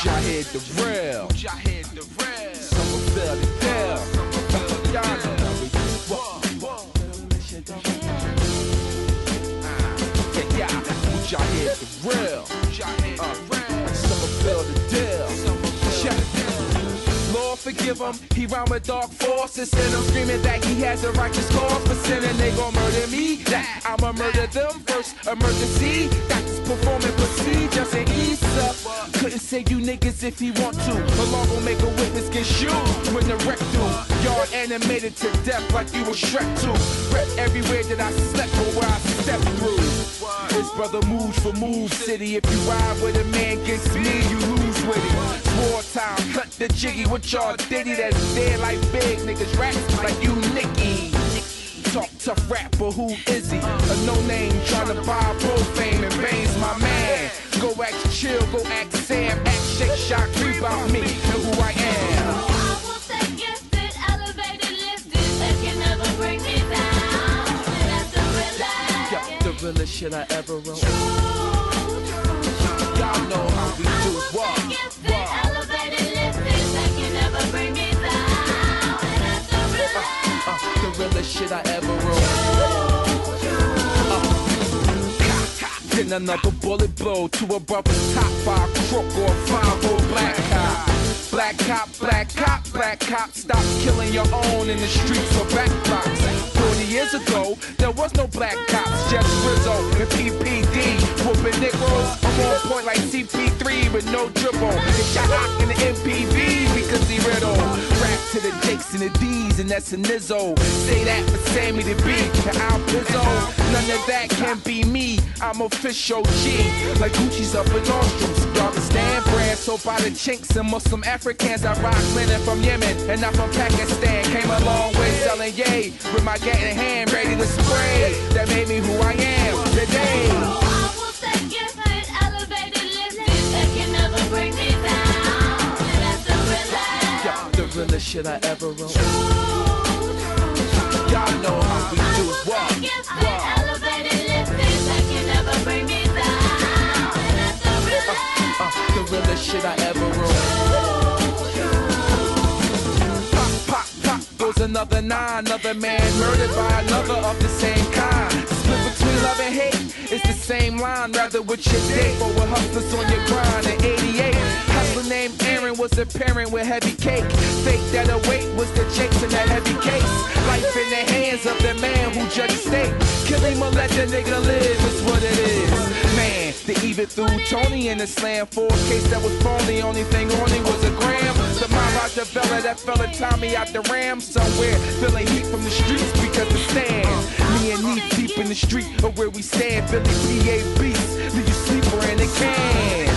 y'all hear the real? Somerville the deal. Y'all know how we do. Yeah, y'all hear the real? Somerville the deal. Lord forgive him, he rhyme with dark forces, and I'm screaming that he has a righteous cause for sinning. They gon' murder me, that I'ma murder them first. Emergency, got this performing procedures in Easter. Couldn't save you niggas if he want to. The law gon' make a witness get shoot when the wreck do. Y'all animated to death like you were Shrek 2. Rep everywhere that I slept or where I stepped through. This brother moves for Move City. If you ride with a man against me, you lose with it. It's wartime, cut the jiggy with y'all ditty that's dead like big niggas rap like you Nicky. Talk tough rapper, who is he? A no-name tryna buy profane and Bane's my man. Go act chill, go act Sam, act shake, shot, creep about me and who I am. I will take gifted, elevated, lifted, they can never bring me down. That's the realest. Yeah, the realest shit I ever wrote. Y'all know how we do what? Elevated, lifted, they can never bring me down. That's the realest. The realest shit I ever wrote. Then another bullet blow to a brother's top by a crook or a 5-0 black cop. Black cop, black cop, black cop, stop killing your own in the streets or back blocks. 40 years ago, there was no black cops, just Rizzo and PPD. Whooping Negroes, I'm on point like CP3 with no dribble. They shot Hawk in the MPV because he riddle. Rap to the Jakes and the D's, and that's a Nizzo. Say that for Sammy the B, to Al Pizzo. None of that can be me, I'm official G. Like Gucci's up in Nordstrom's, y'all understand brand. So by the chinks and Muslim Africans, I rock linen from Yemen and not from Pakistan. Came a long way selling yay, with my gat in hand, ready to spray. That made me who I am today. I will take gifted, elevated, lifted, they can never bring me down. That's the realest. Yeah, the realest shit I ever wrote. Y'all know how we do what? Elevated, lifted, they can never bring me down. That's the realest. The realest shit I ever wrote. Pop, pop, pop goes another 9. Another man murdered by another of the same kind. Split between love and hate. It's the same line, rather with your date or with hustlers on your grind. In 88, hustler named Aaron was a parent with heavy cake. Fake that a weight was the chase in that heavy case. Life in the hands of the man who judged state. Kill him or let the nigga live is what it is. Man, they even threw Tony in the slam for a case that was phony. Only thing on it was a gram. The Roger Bella, that fella Tommy out the Ram somewhere. Feeling heat from the streets because the stand. Me and knee deep in the street of where we stand. Philly PA beats, leave you sleeper in a can.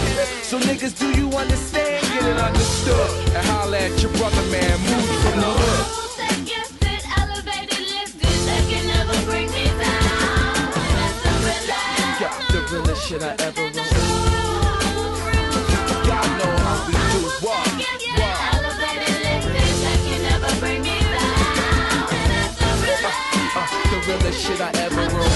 So niggas, do you understand? Get it understood. And holla at your brother, man. Move from the hood. Gifted, elevated, lifted, they can never bring me down. That's the realest. Yeah, the realest shit I ever wrote. Y'all know how we do what? Elevated, lifted, they can never bring me down. That's the realest. The realest shit I ever wrote.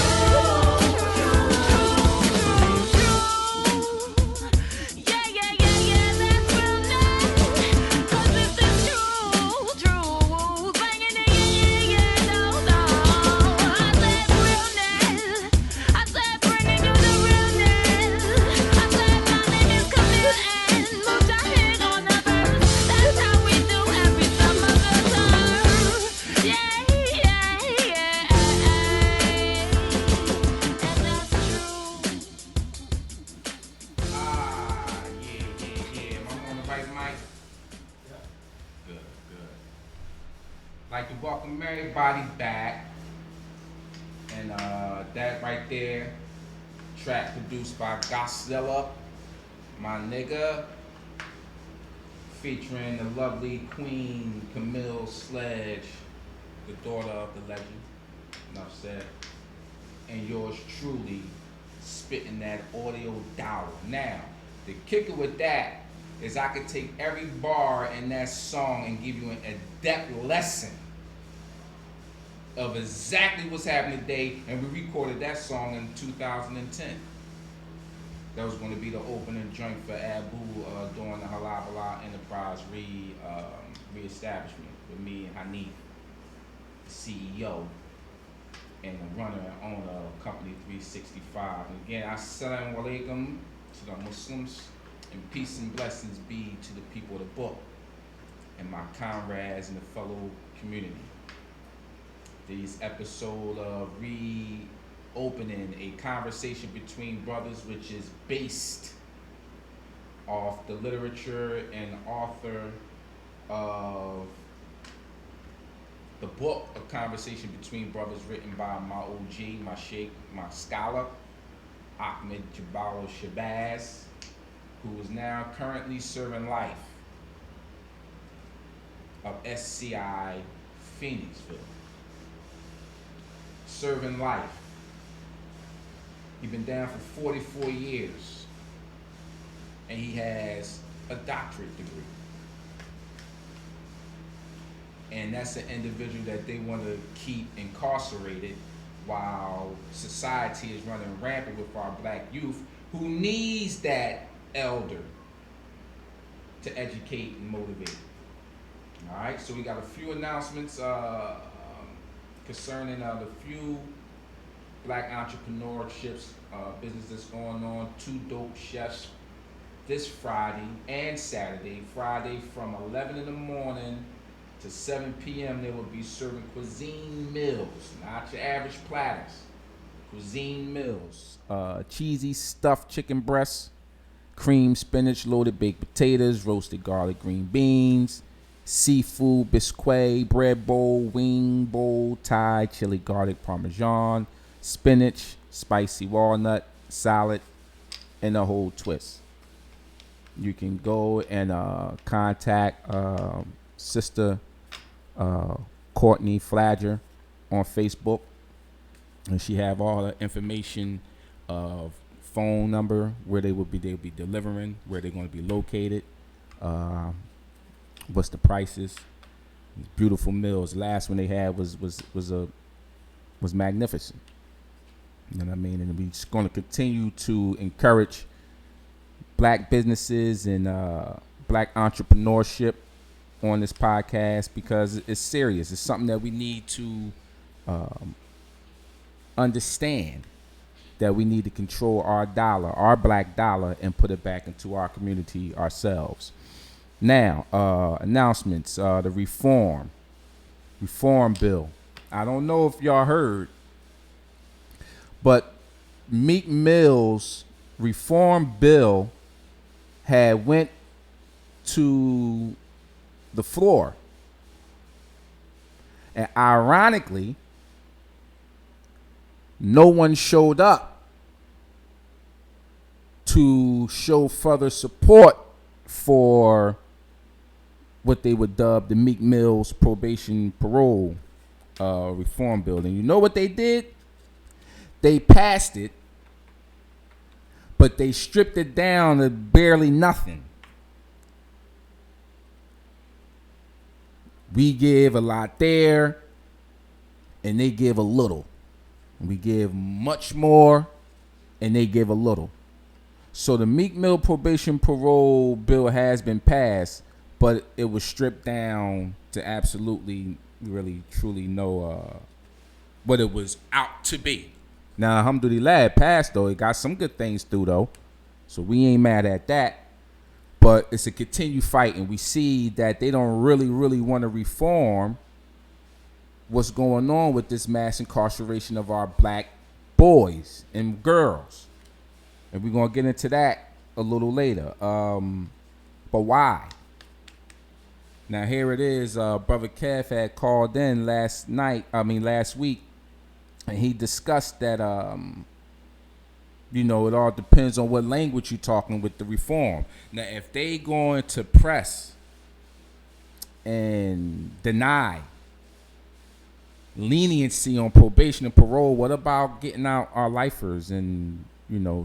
Like to welcome everybody back, and that right there, track produced by Godzilla, my nigga, featuring the lovely Queen Camille Sledge, the daughter of the legend, enough said, and yours truly, spitting that audio dollar. Now, the kicker with that is I could take every bar in that song and give you an adept lesson of exactly what's happening today, and we recorded that song in 2010. That was going to be the opening joint for Abu during the halal Enterprise reestablishment with me and Hanif, the CEO and the runner and owner of Company 365. And again, assalamu alaikum to the Muslims, and peace and blessings be to the people of the book and my comrades in the fellow community. This episode of reopening a conversation between brothers, which is based off the literature and author of the book, A Conversation Between Brothers, written by my OG, my sheikh, my scholar, Ahmed Jabal Shabazz, who is now currently serving life of SCI Phoenixville. Serving life. He's been down for 44 years, and he has a doctorate degree. And that's an individual that they want to keep incarcerated while society is running rampant with our black youth, who needs that elder to educate and motivate. All right, so we got a few announcements concerning the few black entrepreneurships business that's going on. 2 dope chefs this Friday and Saturday. Friday from 11 in the morning to 7 p.m. they will be serving cuisine meals, not your average platters. Cuisine meals. Cheesy stuffed chicken breasts, cream spinach, loaded baked potatoes, roasted garlic green beans, seafood, biscuit, bread bowl, wing bowl, Thai, chili garlic parmesan, spinach, spicy walnut, salad, and a whole twist. You can go and contact Sister Courtney Flagger on Facebook, and she have all the information of phone number, where they'll be delivering, where they're going to be located, what's the prices. Beautiful meals. The last one they had was magnificent. You know what I mean? And we're just going to continue to encourage black businesses and black entrepreneurship on this podcast, because it's serious. It's something that we need to understand, that we need to control our dollar, our black dollar, and put it back into our community ourselves. Now, announcements. The reform bill. I don't know if y'all heard, but Meek Mill's reform bill had went to the floor, and ironically, no one showed up to show further support for what they would dub the Meek Mill's probation parole reform bill. And you know what they did? They passed it, but they stripped it down to barely nothing. We give a lot there, and they give a little. We give much more, and they give a little. So the Meek Mill probation parole bill has been passed, but it was stripped down to absolutely, really, truly no what it was out to be. Now, alhamdulillah, it passed, though. It got some good things through, though. So we ain't mad at that. But it's a continued fight, and we see that they don't really want to reform what's going on with this mass incarceration of our black boys and girls. And we're going to get into that a little later. But why? Now, here it is. Brother Kev had called in last week, and he discussed that, it all depends on what language you're talking with the reform. Now, if they going to press and deny leniency on probation and parole, what about getting out our lifers and,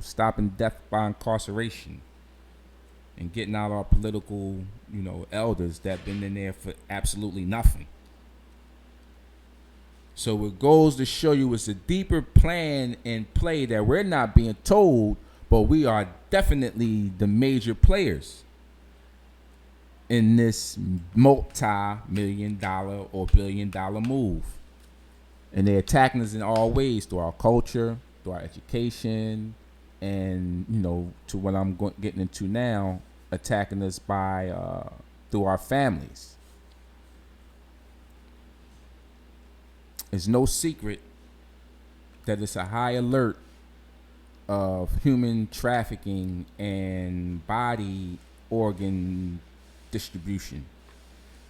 stopping death by incarceration and getting out our political, elders that been in there for absolutely nothing? So it goes to show you it's a deeper plan in play that we're not being told, but we are definitely the major players. in this multi-million-dollar or billion-dollar move. And they're attacking us in all ways, through our culture, through our education, and to what I'm getting into now, attacking us by through our families. It's no secret that it's a high alert of human trafficking and body organ distribution.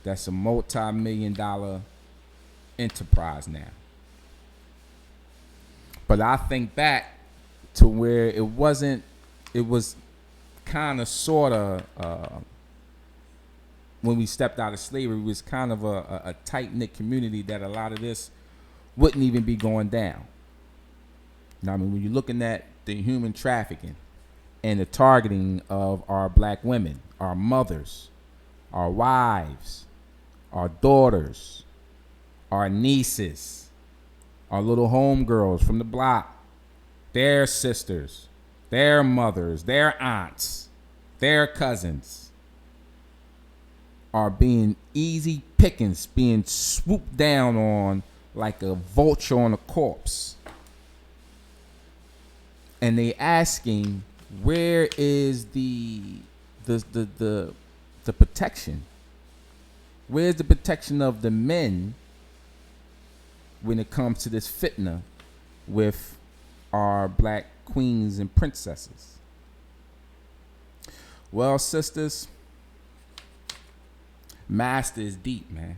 That's a multi-million-dollar enterprise now. But I think back to where it was kind of sort of, when we stepped out of slavery, it was kind of a tight-knit community that a lot of this wouldn't even be going down. Now, I mean, when you're looking at the human trafficking and the targeting of our black women, our mothers, our wives, our daughters, our nieces, our little homegirls from the block, their sisters, their mothers, their aunts, their cousins are being easy pickings, being swooped down on like a vulture on a corpse. And they asking, where is the protection? Where's the protection of the men when it comes to this fitna with our black queens and princesses? Well, sisters, master is deep, man.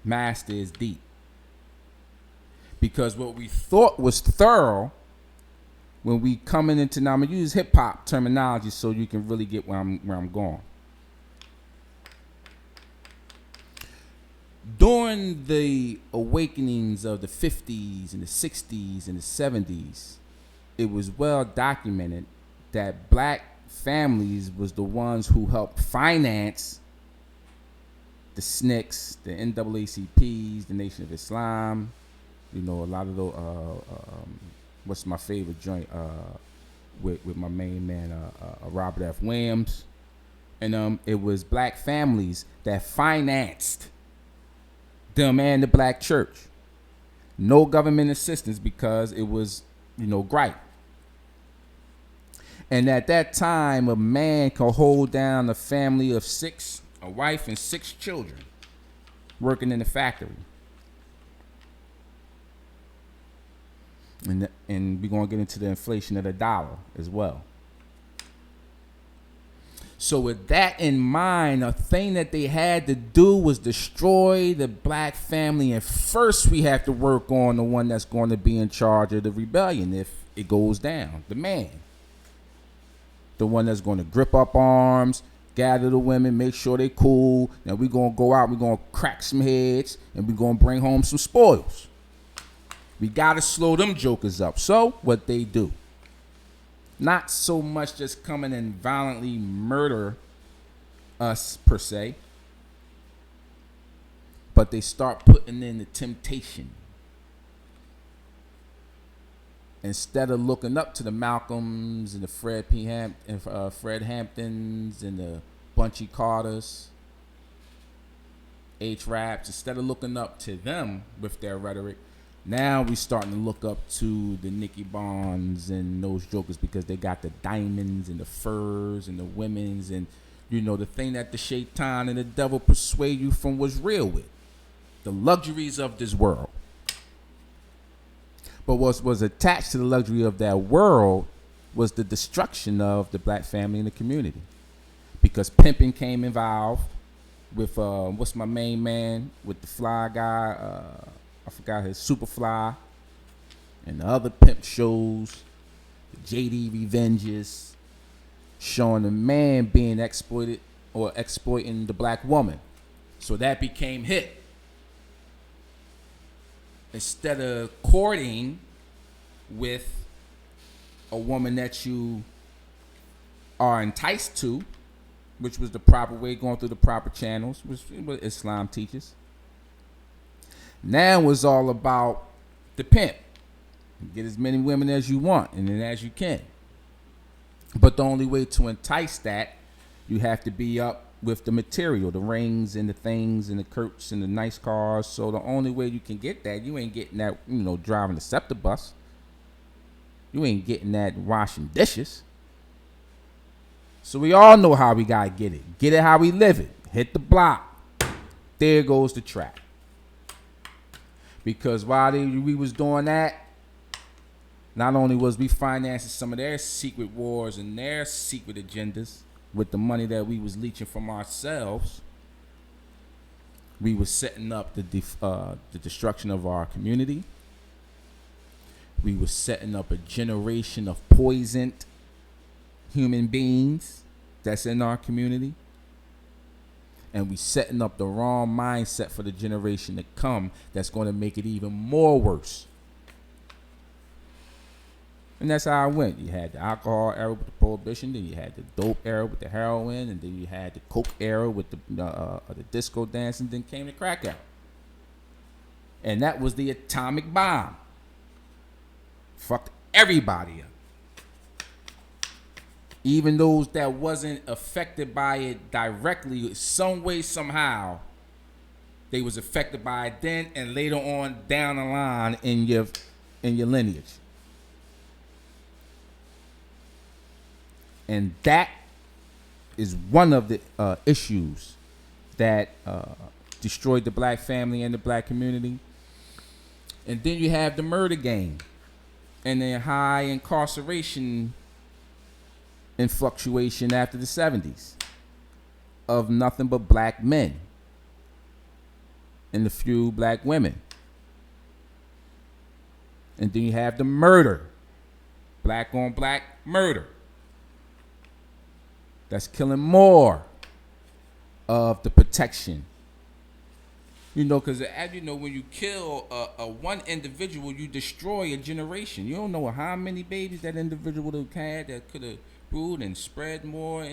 Master is deep. Because what we thought was thorough, when we coming into, now I'm gonna use hip hop terminology so you can really get where I'm going. During the awakenings of the 50s and the 60s and the 70s, it was well documented that black families was the ones who helped finance the SNCCs, the NAACPs, the Nation of Islam. A lot of those. What's my favorite joint? With my main man, Robert F. Williams, and it was black families that financed them and the black church. No government assistance because it was, gripe. And at that time, a man could hold down a family of 6, a wife and 6 children, working in the factory. And we're going to get into the inflation of the dollar as well. So with that in mind, a thing that they had to do was destroy the black family. And first we have to work on the one that's going to be in charge of the rebellion if it goes down, the man. The one that's going to grip up arms, gather the women, make sure they cool. Now we're going to go out, we're going to crack some heads, and we're going to bring home some spoils. We got to slow them jokers up. So what they do, not so much just coming and violently murder us per se, but they start putting in the temptation. Instead of looking up to the Malcolms and the Fred Hamptons and the Bunchy Carters, H-Raps, instead of looking up to them with their rhetoric, now we starting to look up to the Nicky Bonds and those jokers because they got the diamonds and the furs and the women's and, the thing that the shaitan and the devil persuade you from was real with. The luxuries of this world. But what was attached to the luxury of that world was the destruction of the black family and the community. Because pimping came involved with, what's my main man, with the fly guy, I forgot his Superfly, and the other pimp shows, the JD Revenges, showing the man being exploited or exploiting the black woman. So that became hit. Instead of courting with a woman that you are enticed to, which was the proper way, going through the proper channels, which is what Islam teaches. Now it's all about the pimp. Get as many women as you want and then as you can. But the only way to entice that, you have to be up with the material, the rings and the things and the curts and the nice cars. So the only way you can get that, you ain't getting that, driving the SEPTA bus. You ain't getting that washing dishes. So we all know how we gotta get it. Get it how we live it. Hit the block. There goes the trap. Because while we was doing that, not only was we financing some of their secret wars and their secret agendas with the money that we was leeching from ourselves, we was setting up the destruction of our community. We was setting up a generation of poisoned human beings that's in our community. And we setting up the wrong mindset for the generation to come that's going to make it even more worse. And that's how it went. You had the alcohol era with the prohibition, then you had the dope era with the heroin, and then you had the coke era with the disco dance, and then came the crack era. And that was the atomic bomb. Fucked everybody up. Even those that wasn't affected by it directly, some way, somehow, they was affected by it then and later on down the line in your lineage. And that is one of the issues that destroyed the black family and the black community. And then you have the murder game and the high incarceration and fluctuation after the 70s of nothing but black men and the few black women. And then you have the murder, black on black murder. That's killing more of the protection. Because as you know, when you kill a one individual, you destroy a generation. You don't know how many babies that individual would have had that could have brewed and spread more.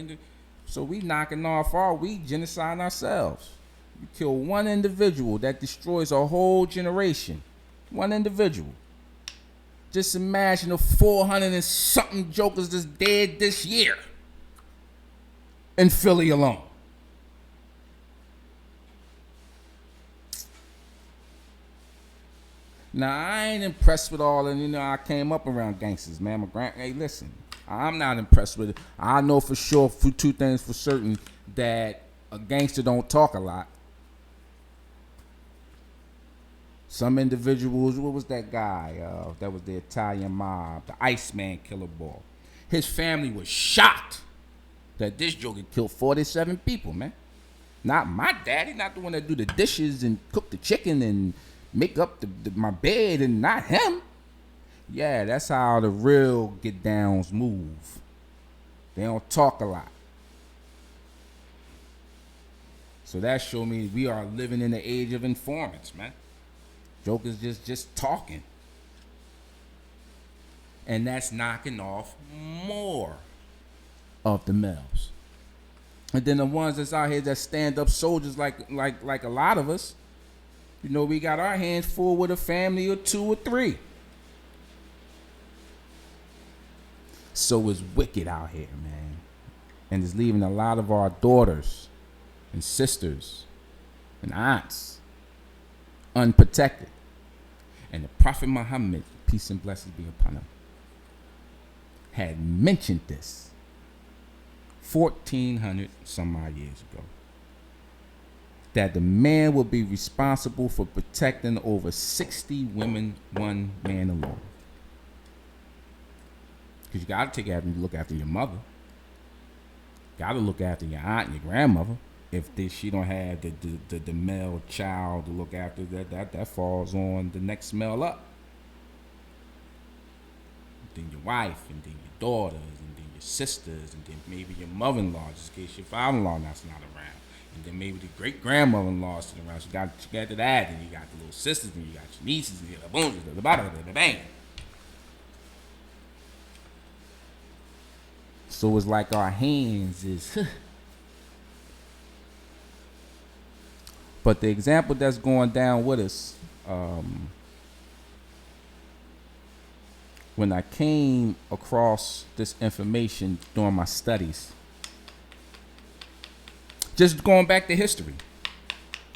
So we knocking off we genociding ourselves. You kill one individual, that destroys a whole generation. One individual. Just imagine the 400 and something jokers that's dead this year in Philly alone. Now, I ain't impressed with all, and I came up around gangsters, man. Hey, listen, I'm not impressed with it. I know for sure, for two things for certain, that a gangster don't talk a lot. Some individuals, what was that guy that was the Italian mob, the Iceman Killer Ball? His family was shocked that this joker killed 47 people, man. Not my daddy, not the one that do the dishes and cook the chicken and make up my bed, and not him. Yeah, that's how the real get downs move. They don't talk a lot. So that showed me we are living in the age of informants, man. Jokers just talking. And that's knocking off more of the males. And then the ones that's out here that stand up soldiers like a lot of us, we got our hands full with a family or two or three. So it's wicked out here, man. And it's leaving a lot of our daughters and sisters and aunts unprotected. And the Prophet Muhammad, peace and blessings be upon him, had mentioned this 1,400 some odd years ago, that the man will be responsible for protecting over 60 women, one man alone. Because you got to look after your mother. Got to look after your aunt and your grandmother. If she don't have the male child to look after, that falls on the next male up. Then your wife, and then your daughters, and then your sisters, and then maybe your mother-in-law, just in case your father-in-law that's not around. And then maybe the great-grandmother-in-law is around. So you got to that, and you got the little sisters, and you got your nieces, and you got the boom, the bottom, the bang. So it's like our hands is... But the example that's going down with us, when I came across this information during my studies, just going back to history,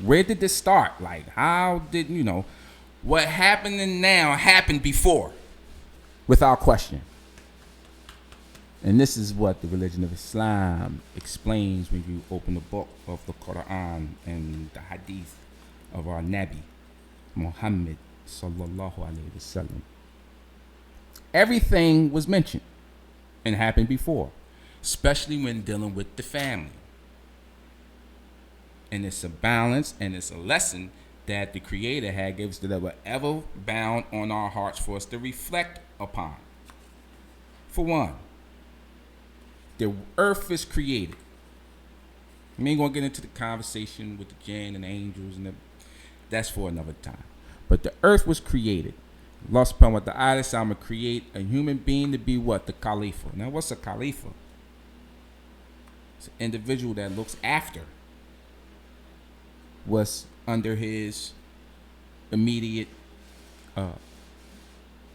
where did this start? Like, how did, what happened now happened before, without question. And this is what the religion of Islam explains when you open the book of the Quran and the hadith of our Nabi, Muhammad sallallahu alayhi wasallam. Everything was mentioned and happened before, especially when dealing with the family. And it's a balance and it's a lesson that the Creator had given us that were ever bound on our hearts for us to reflect upon. For one, the earth is created. We ain't gonna get into the conversation with the jinn and the angels that's for another time. But the earth was created. Allah subhanahu wa ta'ala said, I'm gonna create a human being to be what? The Khalifa. Now what's a Khalifa? It's an individual that looks after what's under his immediate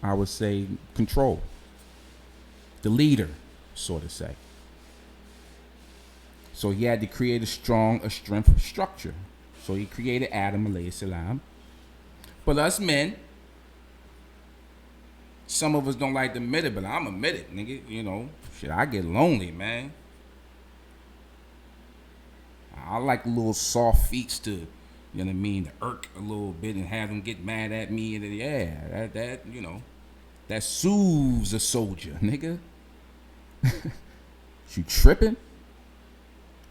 I would say control. The leader, so to say. So he had to create a strength structure. So he created Adam alayhi salam. But us men, some of us don't like to admit it, but I'm admit it, nigga. Shit, I get lonely, man. I like little soft feats to, to irk a little bit and have them get mad at me. And yeah, that soothes a soldier, nigga. You tripping?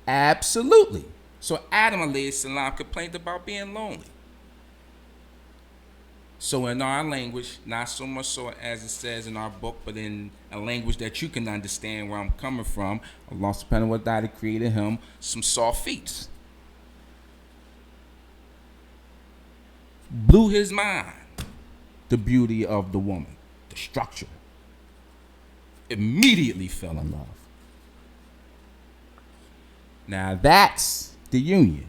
Absolutely. So Adam alayhi salam complained about being lonely. So in our language, not so much so as it says in our book, but in a language that you can understand where I'm coming from, Allah subhanahu wa ta'ala created him some soft feet. Blew his mind. The beauty of the woman, the structure. Immediately fell in love. Now that's the union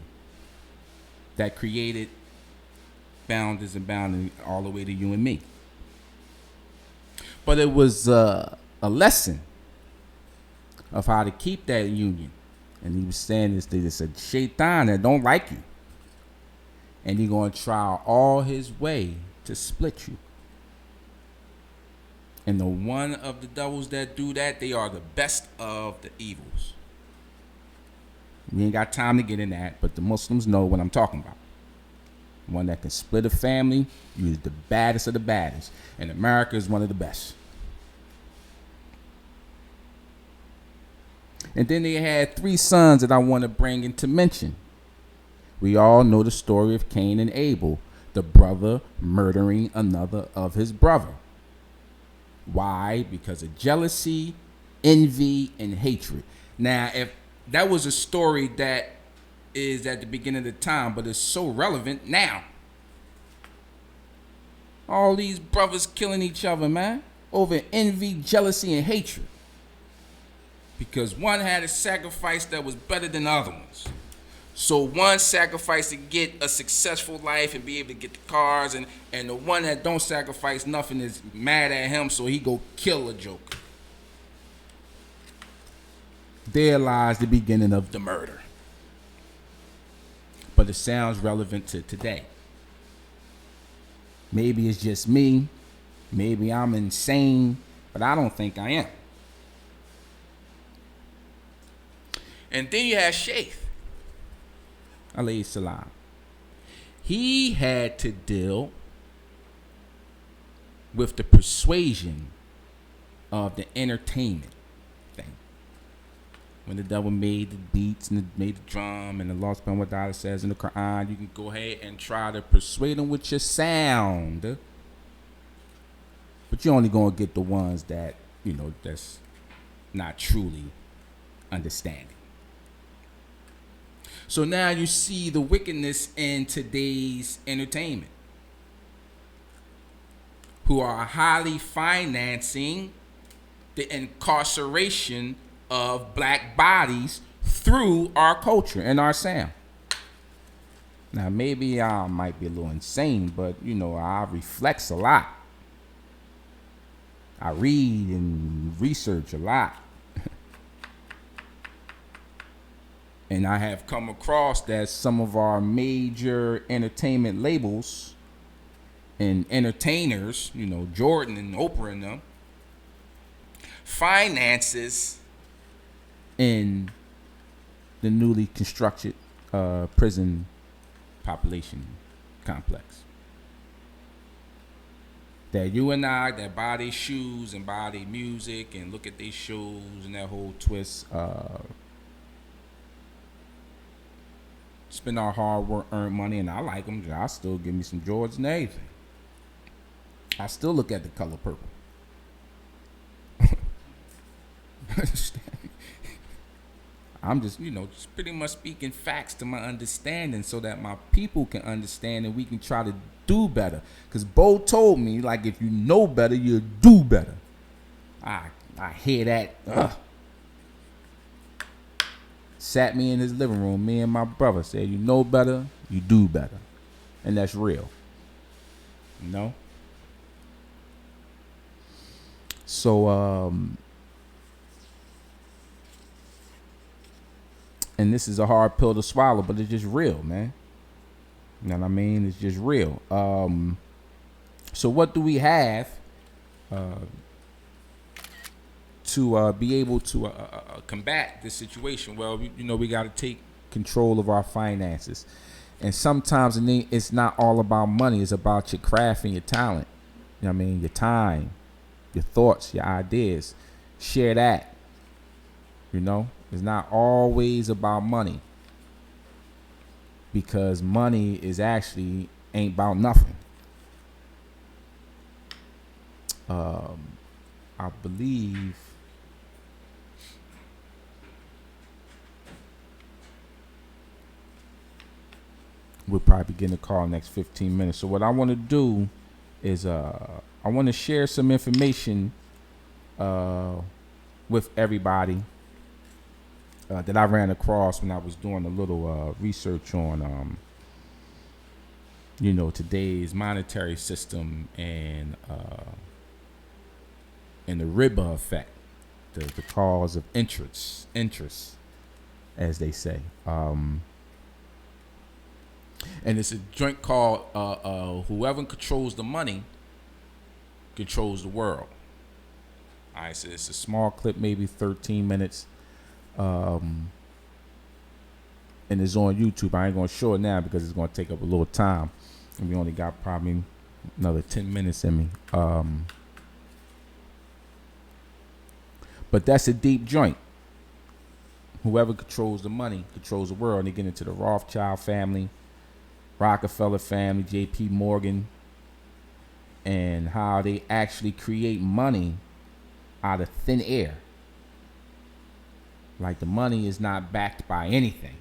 that created boundaries and boundaries all the way to you and me. But it was a lesson of how to keep that union. And he was saying this, that it's a shaitan that don't like you. And he's going to try all his way to split you. And the one of the devils that do that, they are the best of the evils. We ain't got time to get in that, but the Muslims know what I'm talking about. One that can split a family, you're the baddest of the baddest. And America is one of the best. And then they had 3 sons that I want to bring into mention. We all know the story of Cain and Abel, the brother murdering another of his brother. Why? Because of jealousy, envy, and hatred. Now, if that was a story that is at the beginning of the time, but it's so relevant now. All these brothers killing each other, man, over envy, jealousy, and hatred. Because one had a sacrifice that was better than the other ones. So one sacrificed to get a successful life and be able to get the cars, and the one that don't sacrifice nothing is mad at him, so he go kill a joker. There lies the beginning of the murder. But it sounds relevant to today. Maybe it's just me. Maybe I'm insane, but I don't think I am. And then you have Shaykh alayhi salam. He had to deal with the persuasion of the entertainment thing. When the devil made the beats and made the drum, and Allah subhanahu wa ta'ala says in the Quran, you can go ahead and try to persuade them with your sound. But you're only going to get the ones that, that's not truly understanding. So now you see the wickedness in today's entertainment, who are highly financing the incarceration of black bodies through our culture and our sound. Now maybe I might be a little insane, but I reflex a lot. I read and research a lot. And I have come across that some of our major entertainment labels and entertainers, you know, Jordan and Oprah and them, finances in the newly constructed prison population complex. That you and I that buy their shoes and buy their music and look at their shows and that whole twist, spend our hard work earned money, and I like them. I still give me some Jordans and everything. I still look at the color purple. I'm just, you know, just pretty much speaking facts to my understanding so that my people can understand and we can try to do better. Because Bo told me, like, if you know better, you'll do better. I hear that. Sat me in his living room, me and my brother said, you know better, you do better. And that's real. You know? So, and this is a hard pill to swallow, but it's just real, man. You know what I mean? It's just real. So what do we have to be able to combat this situation? Well, you know, we got to take control of our finances. And sometimes it's not all about money. It's about your craft and your talent. You know what I mean? Your time, your thoughts, your ideas. Share that. You know? It's not always about money. Because money is actually ain't about nothing. I believe we'll probably be getting a call next 15 minutes. So what I want to do is I want to share some information with everybody that I ran across when I was doing a little research on you know, today's monetary system and the riba effect, the cause of interest, as they say. And it's a joint called whoever controls the money controls the world. All right, so it's a small clip, maybe 13 minutes. And it's on YouTube. I ain't gonna show it now because it's gonna take up a little time, and we only got probably another 10 minutes in me. But that's a deep joint. Whoever controls the money controls the world. And they get into the Rothschild family, Rockefeller family, J.P. Morgan, and how they actually create money out of thin air. Like the money is not backed by anything.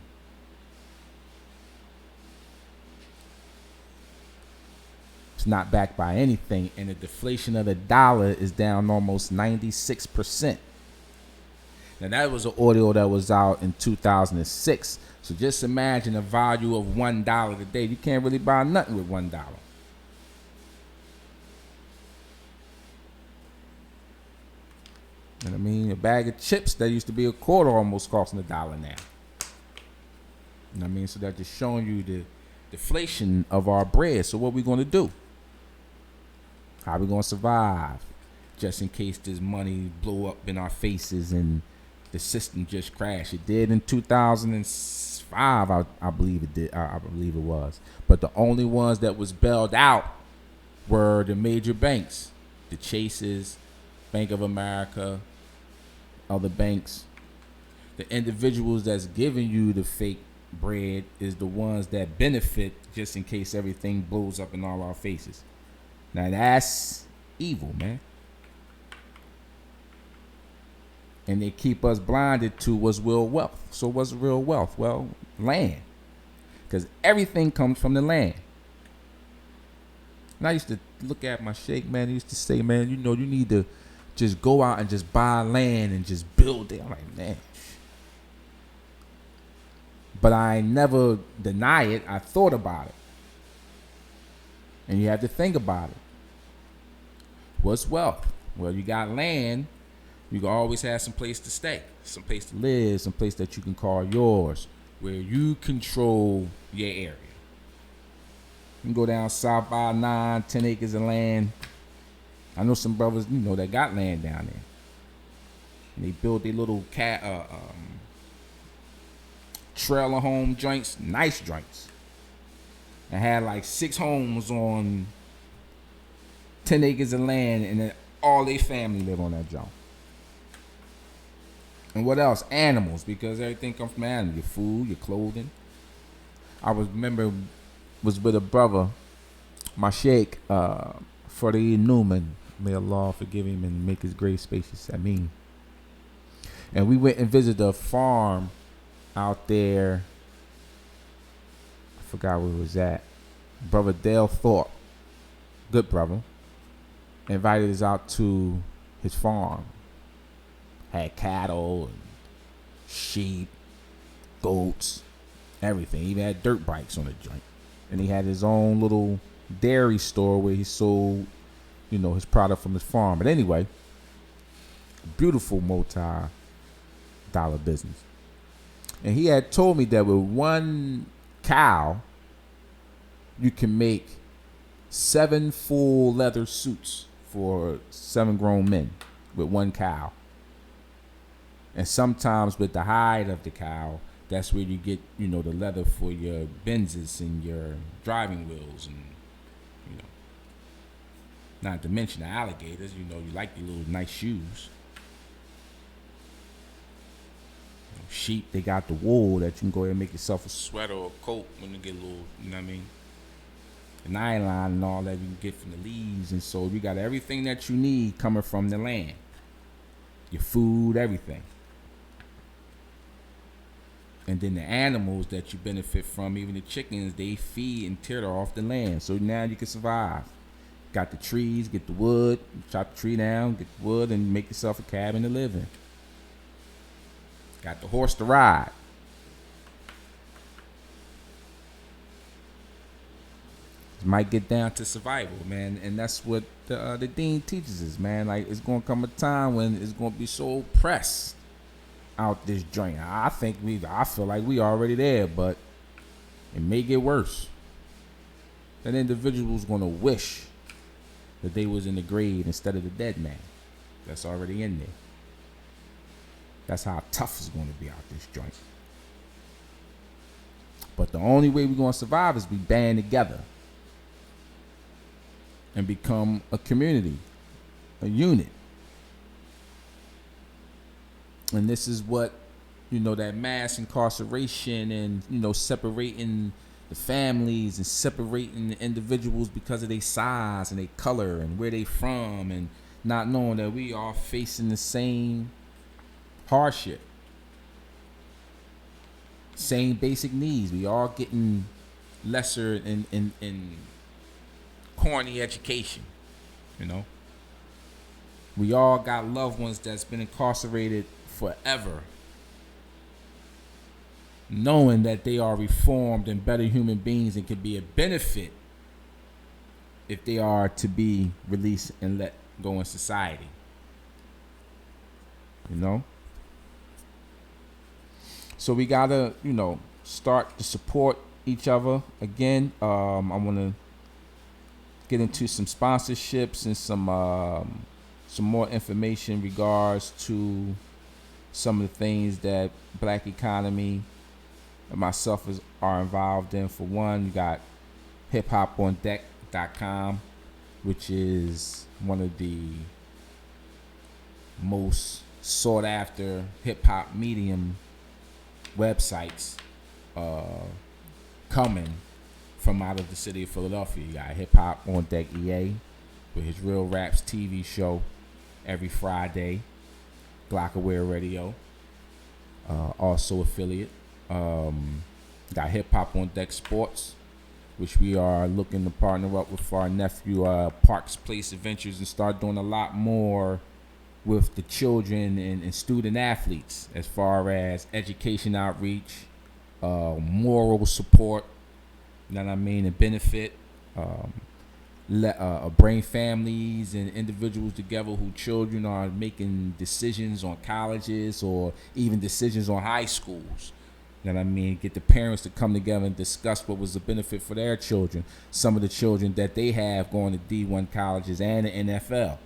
It's not backed by anything, and the deflation of the dollar is down almost 96%. Now that was an audio that was out in 2006. So just imagine the value of $1 today. You can't really buy nothing with $1. You know what I mean? A bag of chips that used to be a quarter almost costing $1 now. You know what I mean? So that's just showing you the deflation of our bread. So what we going to do? How we going to survive? Just in case this money blow up in our faces and the system just crashed. It did in 2005, I believe it did. I believe it was. But the only ones that was bailed out were the major banks, the Chases, Bank of America, other banks. The individuals that's giving you the fake bread is the ones that benefit just in case everything blows up in all our faces. Now that's evil, man. And they keep us blinded to what's real wealth. So what's real wealth? Well, land. Because everything comes from the land. And I used to look at my sheikh, man. He used to say, man, you know, you need to just go out and just buy land and just build it. I'm like, man. But I never deny it. I thought about it. And you have to think about it. What's wealth? Well, you got land, you can always have some place to stay, some place to live, some place that you can call yours, where you control your area. You can go down south by 10 acres of land. I know some brothers, that got land down there. And they built their little trailer home joints, nice joints. And had like 6 homes on 10 acres of land, and then all their family live on that joint. And what else? Animals, because everything comes from animals. Your food, your clothing. I was with a brother, my sheikh, Freddie Newman. May Allah forgive him and make his grave spacious. I mean. And we went and visited a farm out there. I forgot where it was at. Brother Dale Thorpe, good brother, invited us out to his farm. Had cattle and sheep, goats, everything. He even had dirt bikes on the joint. And he had his own little dairy store where he sold, his product from his farm. But anyway, beautiful multi-dollar business. And he had told me that with one cow, you can make 7 full leather suits for 7 grown men with one cow. And sometimes with the hide of the cow, that's where you get, the leather for your Benzes and your driving wheels, and, not to mention the alligators. You like your little nice shoes. Sheep, they got the wool that you can go ahead and make yourself a sweater or a coat when you get a little, the nylon and all that you can get from the leaves. And so you got everything that you need coming from the land. Your food, everything. And then the animals that you benefit from, even the chickens, they feed and tear off the land. So now you can survive. Got the trees, get the wood, chop the tree down, get the wood, and make yourself a cabin to live in. Got the horse to ride. You might get down to survival, man. And that's what the dean teaches us, man. Like, it's going to come a time when it's going to be so pressed out this joint. I feel like we already there, but it may get worse. That individual's going to wish that they was in the grave instead of the dead man that's already in there. That's how tough it's going to be out this joint. But the only way we're going to survive is we band together and become a community, a unit. And this is what, that mass incarceration and, separating the families and separating the individuals because of their size and their color and where they from, and not knowing that we are facing the same hardship, same basic needs. We all getting lesser in corny education, We all got loved ones that's been incarcerated forever, knowing that they are reformed and better human beings and can be a benefit if they are to be released and let go in society. So we gotta, start to support each other again. I want to get into some sponsorships and some more information in regards to some of the things that Black Economy and myself are involved in. For one, you got hiphopondeck.com, which is one of the most sought after hip hop medium websites coming from out of the city of Philadelphia. You got Hip Hop on Deck EA with his Real Raps TV show every Friday. Glockaware Radio, also affiliate. Got Hip Hop on Deck Sports, which we are looking to partner up with our nephew Parks Place Adventures and start doing a lot more with the children and student athletes as far as education outreach, moral support, and benefit. bring families and individuals together who children are making decisions on colleges or even decisions on high schools. You know what I mean? Get the parents to come together and discuss what was the benefit for their children. Some of the children that they have going to D1 colleges and the NFL.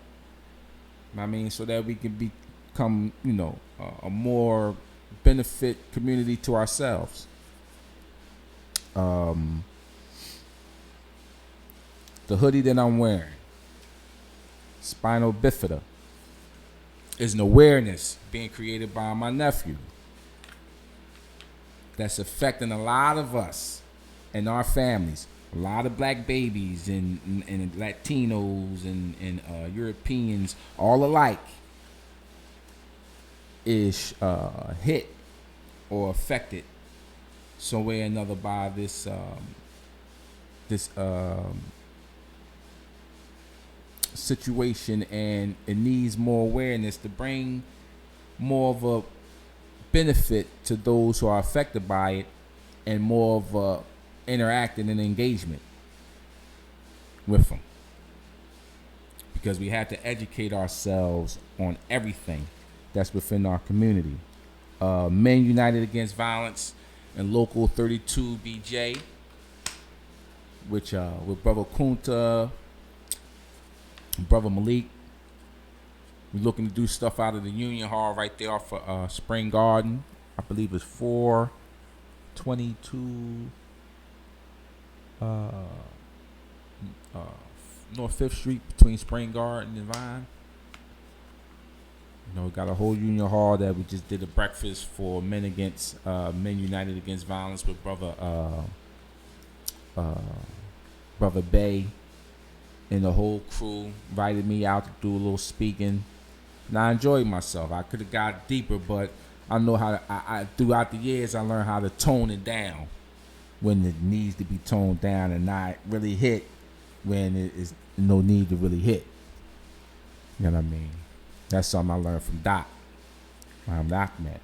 I mean, so that we can become, a more benefit community to ourselves. The hoodie that I'm wearing, spinal bifida, is an awareness being created by my nephew that's affecting a lot of us and our families. A lot of black babies and Latinos and Europeans, all alike, is hit or affected some way or another by this situation, and it needs more awareness to bring more of a benefit to those who are affected by it, and more of a interacting and engagement with them, because we have to educate ourselves on everything that's within our community. Men United Against Violence and Local 32 BJ, which with Brother Kunta, Brother Malik. We're looking to do stuff out of the Union Hall right there off of Spring Garden. I believe it's 422 North 5th Street between Spring Garden and Vine. We got a whole Union Hall that we just did a breakfast for Men United Against Violence with Brother Bay and the whole crew. Invited me out to do a little speaking, and I enjoyed myself. I could have got deeper, but I know how to, I throughout the years I learned how to tone it down when it needs to be toned down, and not really hit when it is no need to really hit. You know what I mean? That's something I learned from Doc. I'm Doc met.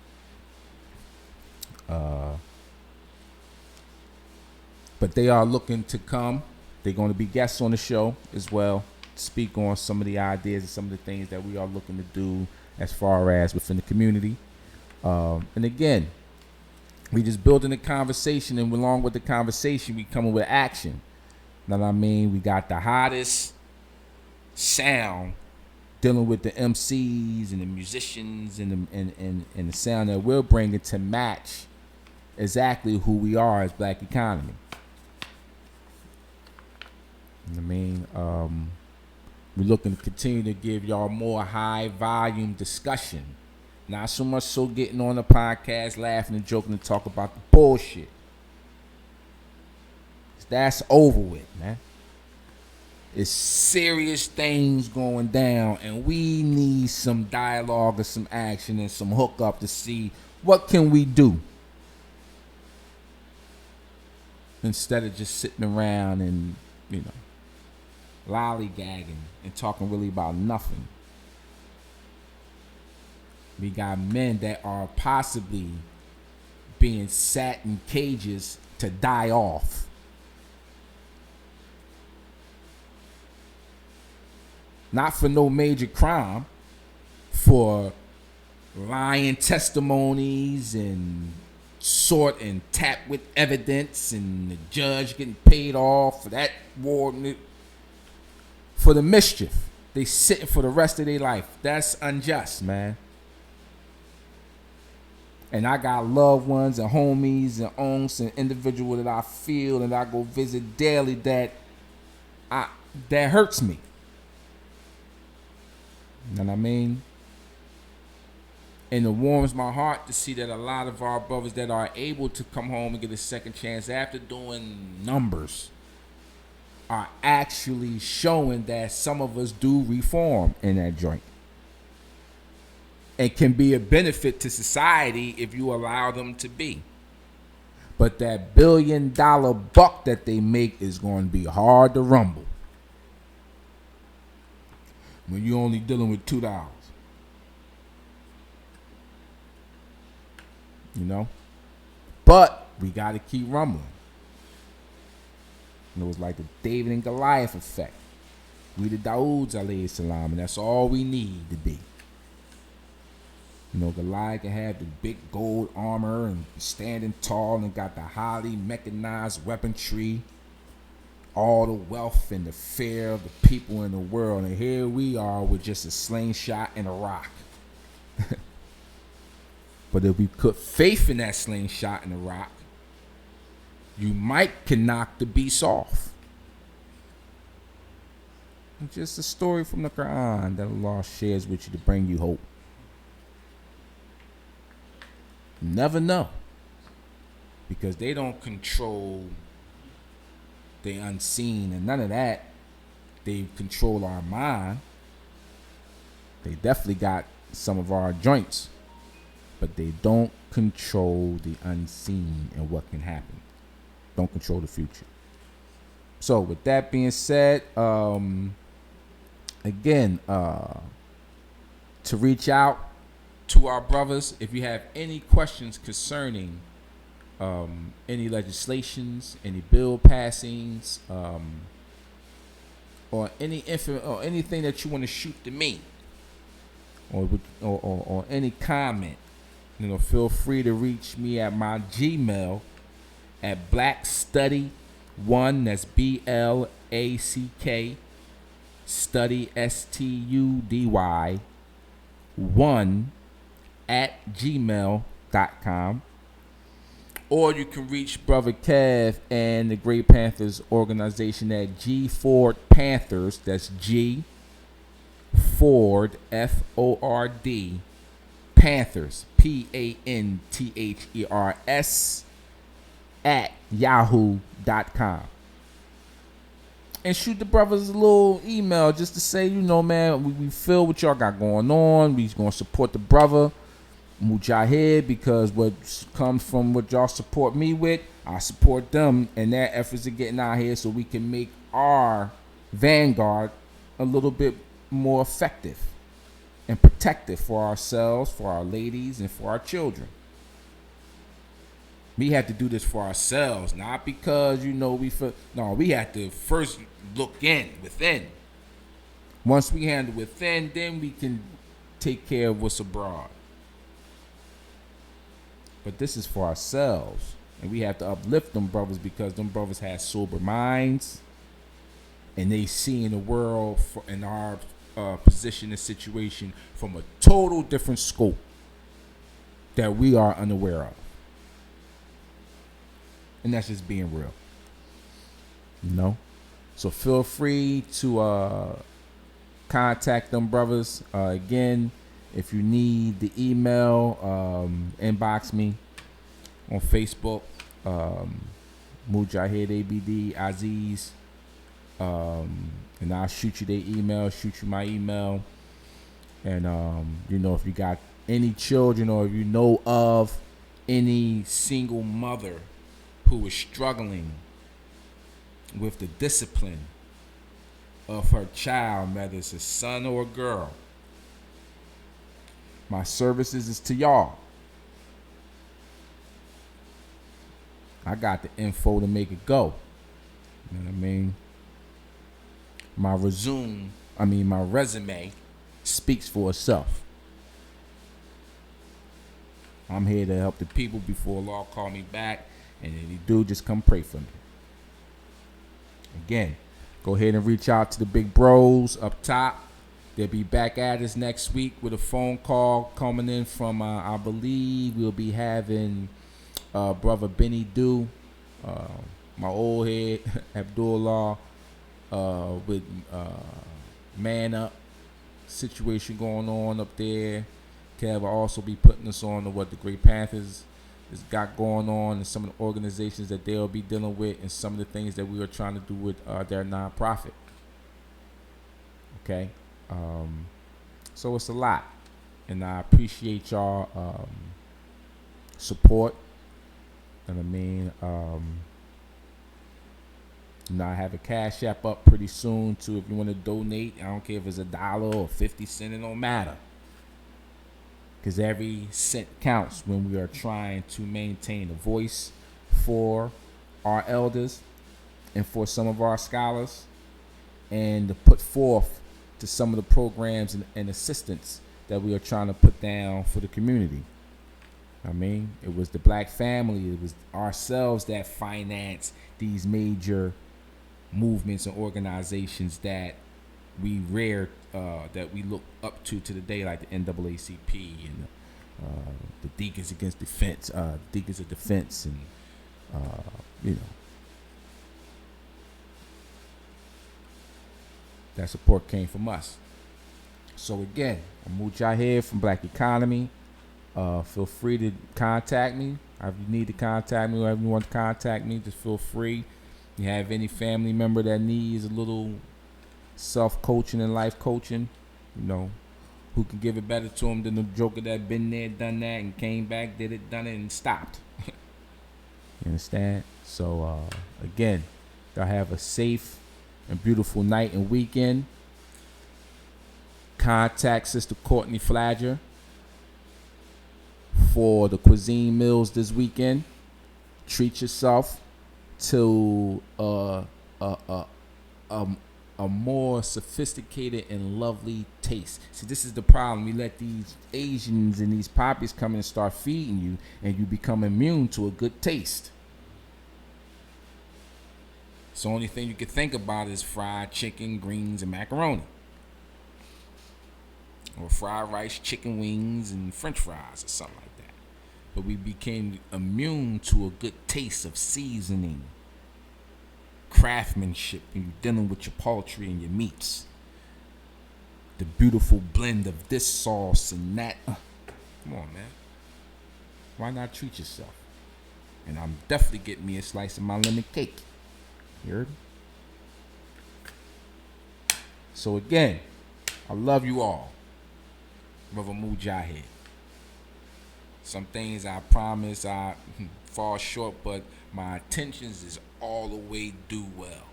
But they are looking to come. They're going to be guests on the show as well, to speak on some of the ideas and some of the things that we are looking to do as far as within the community. And again, we just building a conversation, and along with the conversation, we coming with action. Know what I mean? We got the hottest sound dealing with the MCs and the musicians and the sound that we're bringing to match exactly who we are as Black Economy. You know what I mean? We're looking to continue to give y'all more high volume discussion. Not so much so getting on the podcast, laughing and joking and talk about the bullshit. That's over with, man. It's serious things going down, and we need some dialogue or some action and some hookup to see what can we do, instead of just sitting around and lollygagging and talking really about nothing. We got men that are possibly being sat in cages to die off. Not for no major crime, for lying testimonies and sort and tap with evidence, and the judge getting paid off for that warden, for the mischief. They sitting for the rest of their life. That's unjust, man. And I got loved ones and homies and aunts and individuals that I feel and I go visit daily that hurts me. You know what I mean? And it warms my heart to see that a lot of our brothers that are able to come home and get a second chance after doing numbers are actually showing that some of us do reform in that joint. And can be a benefit to society if you allow them to be. But that $1 billion buck that they make is going to be hard to rumble when you're only dealing with $2. But we got to keep rumbling. It was like the David and Goliath effect. We the Daouds alayhi salam, and that's all we need to be. You know, Goliath can have the big gold armor and standing tall and got the highly mechanized weaponry, all the wealth and the fear of the people in the world. And here we are with just a slingshot and a rock. But if we put faith in that slingshot and the rock, you might can knock the beast off. It's just a story from the Quran that Allah shares with you to bring you hope. You never know. Because they don't control the unseen and none of that. They control our mind. They definitely got some of our joints. But they don't control the unseen and what can happen. Don't control the future. So with that being said, again, to reach out to our brothers, if you have any questions concerning any legislations, any bill passings, or anything that you want to shoot to me, or any comment, you know, feel free to reach me at my Gmail at blackstudy1, that's BLACK study STUDY 1 at gmail.com, or you can reach Brother Kev and the Great Panthers organization at G Ford Panthers, that's G Ford FORD Panthers PANTHERS at yahoo.com. And shoot the brothers a little email just to say, you know, man, we feel what y'all got going on. We gonna support the brother Mujahid, because what comes from what y'all support me with, I support them and their efforts of getting out here so we can make our vanguard a little bit more effective and protective for ourselves, for our ladies, and for our children. We have to do this for ourselves, not because, you know, we have to first look within. Once we handle within, then we can take care of what's abroad. But this is for ourselves, and we have to uplift them brothers, because them brothers have sober minds, and they see in the world in our position and situation from a total different scope that we are unaware of. And that's just being real, you know. So feel free to contact them brothers. Again, if you need the email, inbox me on Facebook, Mujahid ABD Aziz, and I'll shoot you their email, shoot you my email. And you know, if you got any children, or if you know of any single mother who is struggling with the discipline of her child, whether it's a son or a girl, my services is to y'all. I got the info to make it go. You know what I mean? My resume speaks for itself. I'm here to help the people before Allah call me back. And if you do, just come pray for me. Again, go ahead and reach out to the big bros up top. They'll be back at us next week with a phone call coming in from, I believe we'll be having Brother Benny Do, my old head, Abdullah, with Man Up situation going on up there. Kev will also be putting us on to what the Great Panthers has got going on, and some of the organizations that they'll be dealing with, and some of the things that we are trying to do with their nonprofit. Okay, so it's a lot, and I appreciate y'all support. And I mean, I have a Cash App up pretty soon too. If you want to donate, I don't care if it's $1 or 50 cents, it don't matter. Because every cent counts when we are trying to maintain a voice for our elders and for some of our scholars and to put forth to some of the programs and assistance that we are trying to put down for the community. I mean, it was the black family, it was ourselves that financed these major movements and organizations that we that we look up to the day, like the NAACP and the Deacons Against Defense, Deacons of Defense, and you know, that support came from us. So again, I'm Mujahid from Black Economy. Feel free to contact me. If you need to contact me, or if you want to contact me, just feel free. You have any family member that needs a little self-coaching and life coaching, you know, who can give it better to them than the joker that been there, done that, and came back, did it, done it, and stopped. You understand? So, again, y'all have a safe and beautiful night and weekend. Contact Sister Courtney Flagger for the cuisine meals this weekend. Treat yourself to a more sophisticated and lovely taste. See, this is the problem. We let these Asians and these poppies come and start feeding you, and you become immune to a good taste. So the only thing you can think about is fried chicken, greens, and macaroni. Or fried rice, chicken wings, and french fries or something like that. But we became immune to a good taste of seasoning, craftsmanship when you're dealing with your poultry and your meats. The beautiful blend of this sauce and that. Come on, man. Why not treat yourself? And I'm definitely getting me a slice of my lemon cake. You heard me? So again, I love you all. Brother Mujahid. Some things I promise I fall short, but my intentions is all the way do well.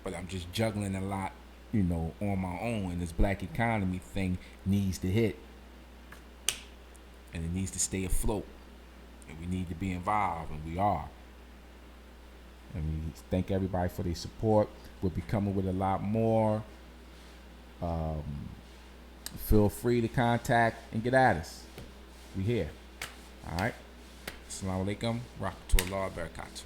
But I'm just juggling a lot, you know, on my own, and this Black Economy thing needs to hit. And it needs to stay afloat. And we need to be involved, and we are. And we thank everybody for their support. We'll be coming with a lot more. Feel free to contact and get at us. We here. All right. Assalamu alaikum. Rahmatullah barakatuh.